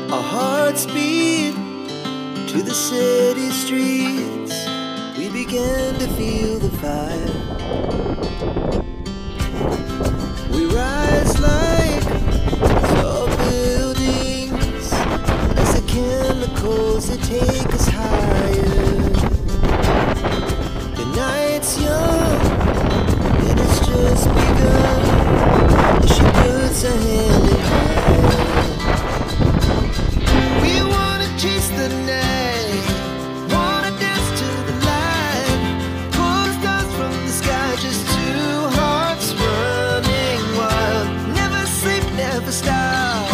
Our hearts beat to the city streets. We began to feel the fire. We rise like tall buildings as the chemicals that take us higher. The night's young and it's just begun as she puts her hand in mine. We wanna chase the night, wanna dance to the light, pull stars from the sky, just two hearts running wild. Never sleep, never stop,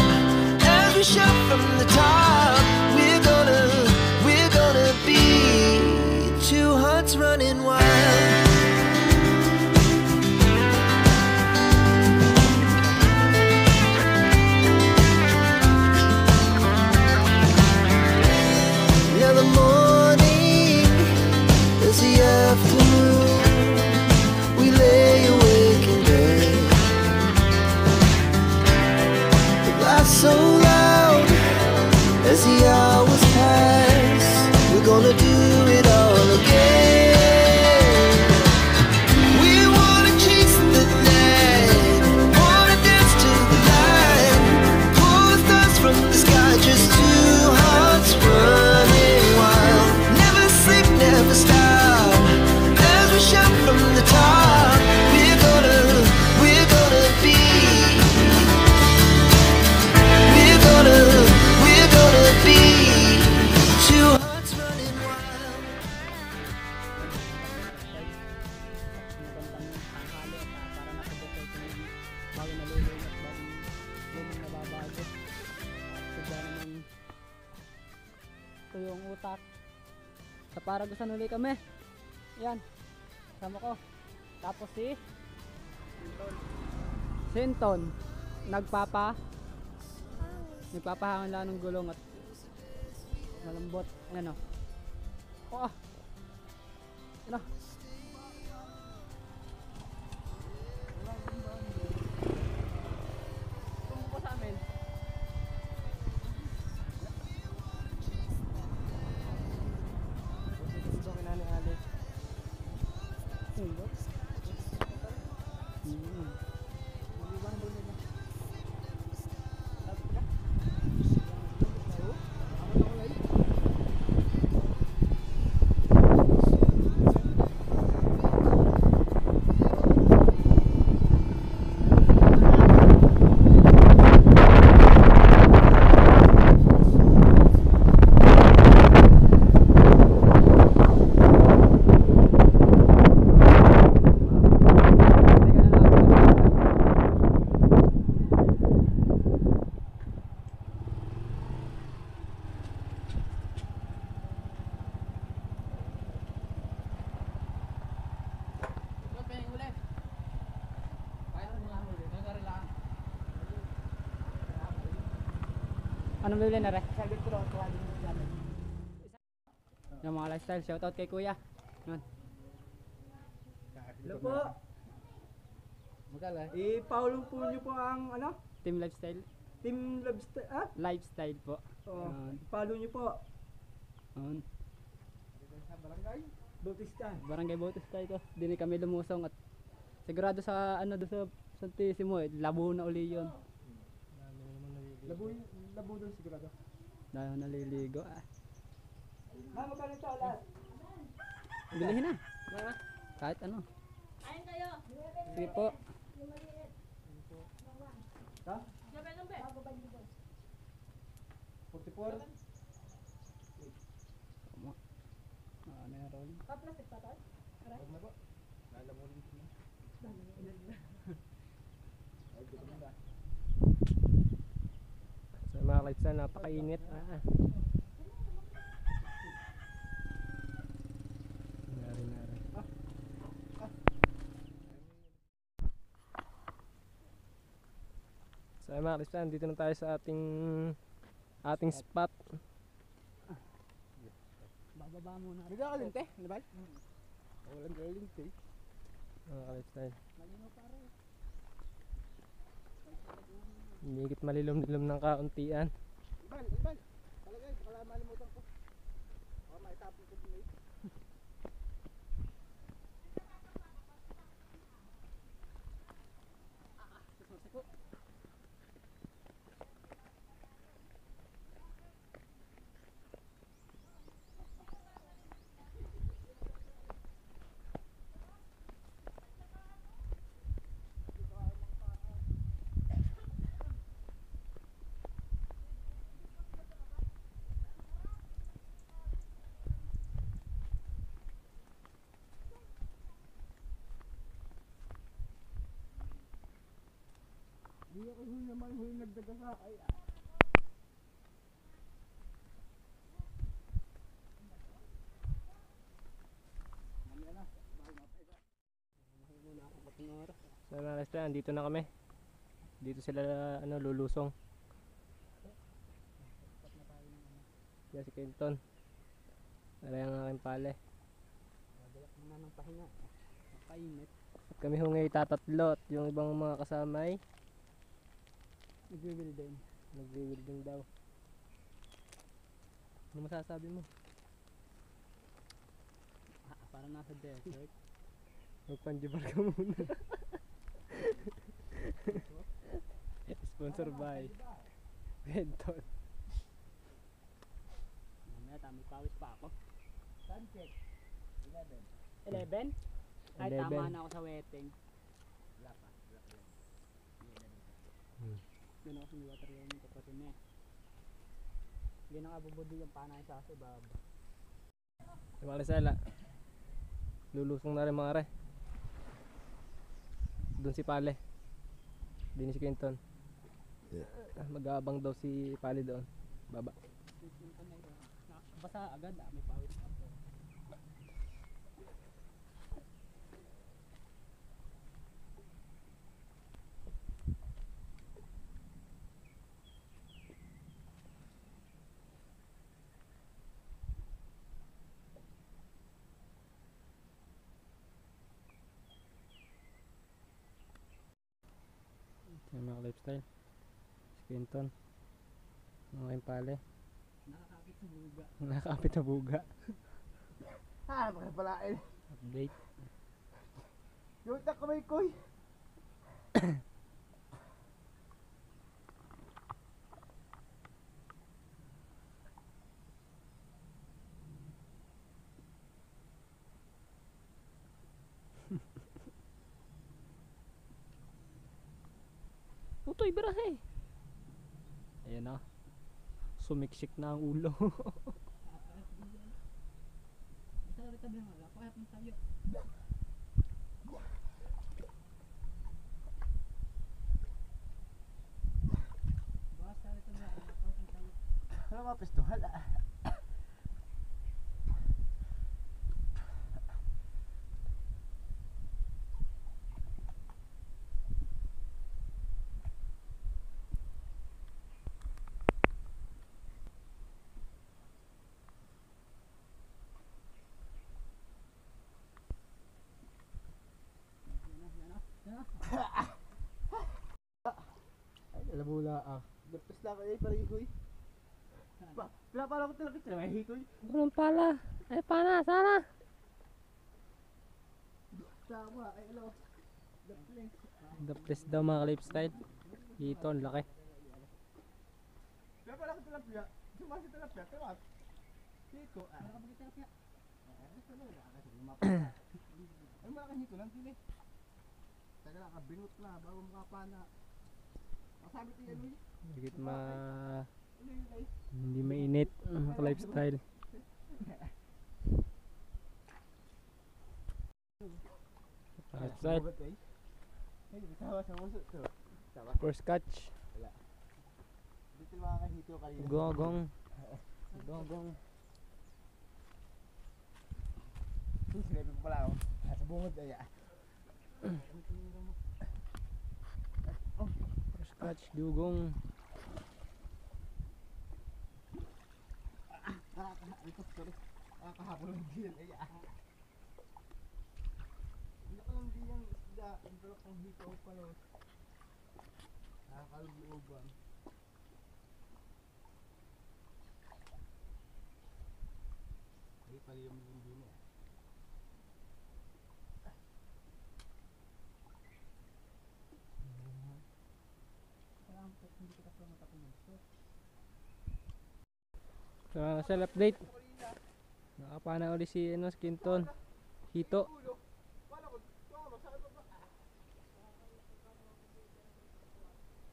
as we shout from the top. We're gonna be two hearts running wild. Now the morning is the afternoon. We lay awake in bed. The laugh so loud as the hours pass. We're gonna do it all again. We wanna chase the night, wanna dance to the light, pull the stars from the sky, just two hearts running wild. Never sleep, never stop, as we shout from the top. We're gonna be, we're gonna be two hearts running wild. Ito yung utak sa Paragusan uli kami. Yan, sama ko. Tapos si Sinton nagpapahangan lang ng gulong at malambot. Ayan o. Oh, ano? Tumpo sa amin. Ito kinani Alex. Anong bibili na rin? Yung mga lifestyle, shoutout kay kuya. Yun. Hello po. I-follow po nyo po ang ano? Team lifestyle. Team Lifestyle. Lifestyle po. Oo. Yun. I-follow nyo po. Yun. Bautista. Barangay Bautista ito. Dini kami lumusong at sigurado sa ano doon sa Santissimo labo na uli yun. Labo doon sigurado. Dahil naliligo Mama ka nito lahat. Bilihin na. Kahit ano. Ayun kayo. Sige po. Ha? 44. Meron. Pa-plastic pa tayo? Huwag na po. Lalamunin ko na. So mga lifestyle, napakainit. Nari. So mga lifestyle, dito na tayo sa ating spot. Bababa muna. Bigla ka linte, di ba? Walang girl linte. Mga lifestyle. Malino pare. Higit malilom-lilom ng kauntian. Ibal. Talaga eh, baka malimutan ko. Baka maitapon ko din eh. Susuko. Hindi ako huli naman, huli nagdaga sa ay. Mamaya na, bago mapahiga. Muna ako pating oras. So mga ka-explain, andito na kami. Dito sila lulusong. Yan si Kenton. Aray ang aking pale. Magulak muna ng pahinga. Nakainit. At kami hungay tatatlo at yung ibang mga kasama ay Nag-reveal din. nagre-welding daw. Ano masasabi mo? Parang nasa desert. Magpanjibar ka muna. Sponsor by Kenton. Mamaya tamang pawis pa ako. Time check. 11. 11? Ay, 11. tama na ako sa wedding. Wala pa. Doon ako sa water yung kapatid niya. Hindi nakabubudi yung panay sa ibaba. Yung mga Rizala, lulusong na rin mga re. Doon si Pale. Din si Kenton. Mag-aabang daw si Pale doon. Baba. Basta agad may pawis pa ako. Yung mga lifestyle. Si Kenton. Mga aking Pale. Nakakapit sa buga. Nakakapit na buga. Ha, makapalain. Update. Yung tak kamay koy. Utoy, birahe. Ayan na. Sumiksik na ang ulo. Basta rin tabi ng wala. Kaya pang tayo. Basta rin tabi ng wala. Kaya pang tayo. Ano mga pistohal ah. Ay, alabula ah. Dapos lang kayo, parihoy. Wala pala ko talaga siya, may hikoy. Anong pala? Ay, pana, sana. Sama, ay ano. Dapos. The place daw mga lifestyle. Dito, ang laki. Wala pala ko tilapia. Sumasi tilapia, tawag. Hiko ah. Para kapag tilapia. Ay, malaking hiko lang din eh. Taga lang, kabingot na, bago makapana. Masabi ko yan, uy. Higit Ano yun ay? hindi mainit mga lifestyle. Lifestyle. Bugat ay. Ay, bitawa sa muso to. Tawa. First catch. Dito makakahito kayo. Gogong. Gogong. Sinabi ko pala ako. Sa bungod ay ah. First catch, dugong. Nakakahabol ng diyan ay ah. Hindi ko lang din yung isda. Ang tulak ng hito ko pala. Nakakalububan. kaliyom yung dino. Sa update. Nakapana uli si ano, si Quinton. Hito.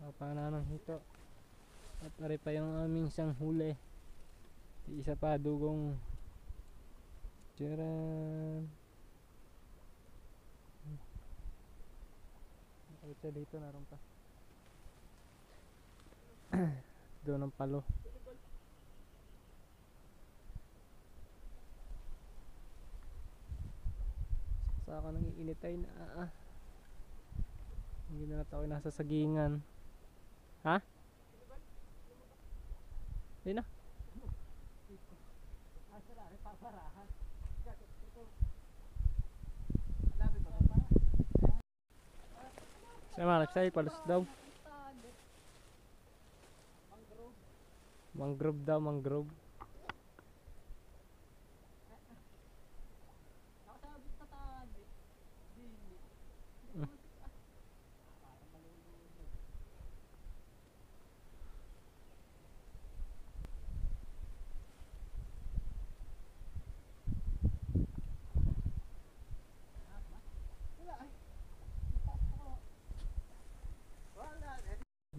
Nakapana ng hito. At ari pa yung aming isang huli. Isa pa dugong tiran. Nakawit siya dito, naroon pa. Doon ang palo. Saka nang iinitay na hindi na tayo nasa sagingan. Ha? Hindi na. Sa mga nagsay, palos daw. Mangrove daw, mangrove.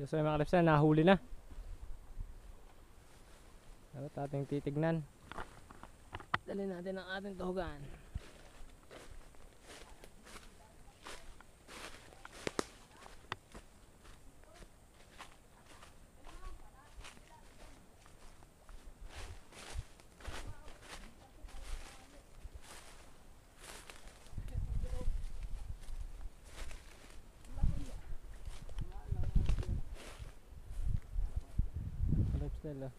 Diyos ay mga kalipsan, nahuli na. Ano ating titignan? Dali natin ang ating tuhugan. Kalipsan ah.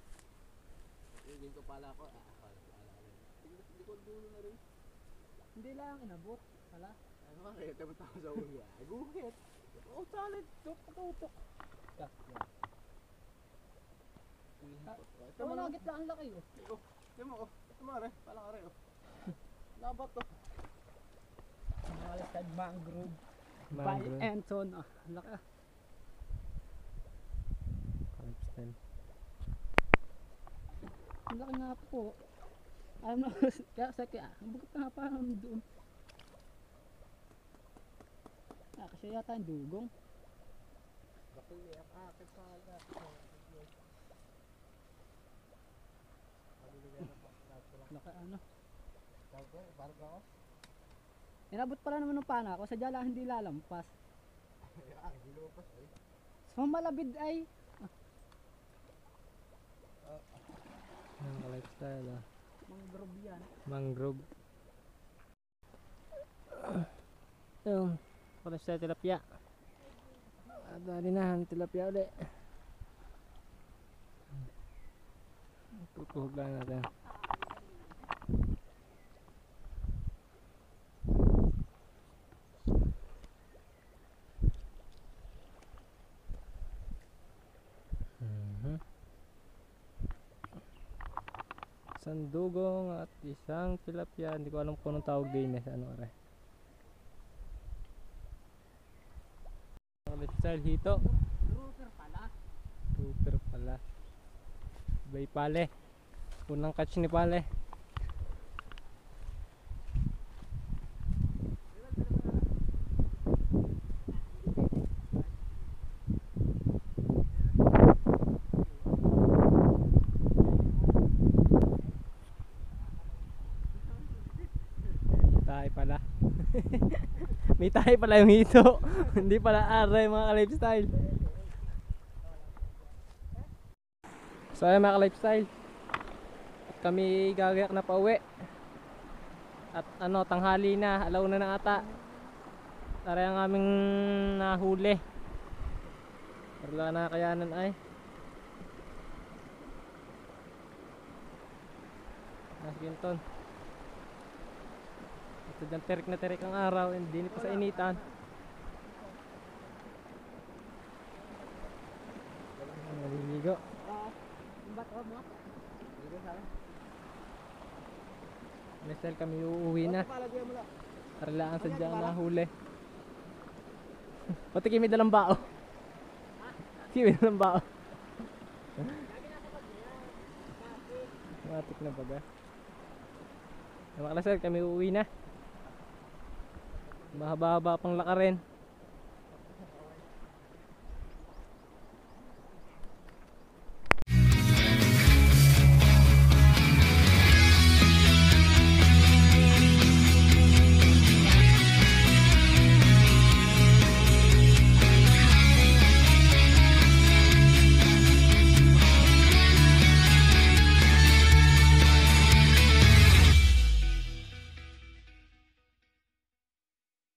Hindi ko pala ako. Hindi ko dulo na rin. Hindi lang inabot. Wala. Ano ka kaya? Tamat ako sa ulo. Guhit. Oh, solid. Tutok. Ito mga gitla ang laki oh. Ito mo, ito mo rin. Pala ka rin. Labat to. Mga mangrove. By Mangrove. Anton. Ah, ang laki ah. Kalipsan. Ang laki nga po. Alam na, kaya sa kaya, ang bugat nga pa naman doon. Ah, kasi yata ang dugong. Laki ano. Inabot pala naman ng pana ko, sadya lang hindi lalampas. So malabid ay. Ang kalipsan ah. Mangrove yan. Mangrove. Yung kalipsan tilapia. At dali na ang tilapia ulit. Tutuhog lang natin. Isang dugong at isang tilapia. Hindi ko alam kung anong tawag din eh. Ano are. Style hito. Grouper pala. Super pala. Bay pale. Unang catch ni pale. Tayo pala. May tayo pala yung hito. Hindi pala aray mga ka-lifestyle. So ayun mga ka-lifestyle. At kami gagayak na pauwi. At ano, tanghali na, alaw na ng ata. Taray ang aming nahuli. Wala na kayanan ay. Nasa Quinton. Ito dyan terik na terik ang araw. Hindi pa sa initan. Naliligo. Yung bato mo? Nesel kami uuwi na. Palagyan mo lang. Kailangan sadya na huli. Pati kimi dalang bao. Kimi dalang bao. Matik na baga. Mga kalasal, kami uuwi na. Mahaba-haba pang lakarin.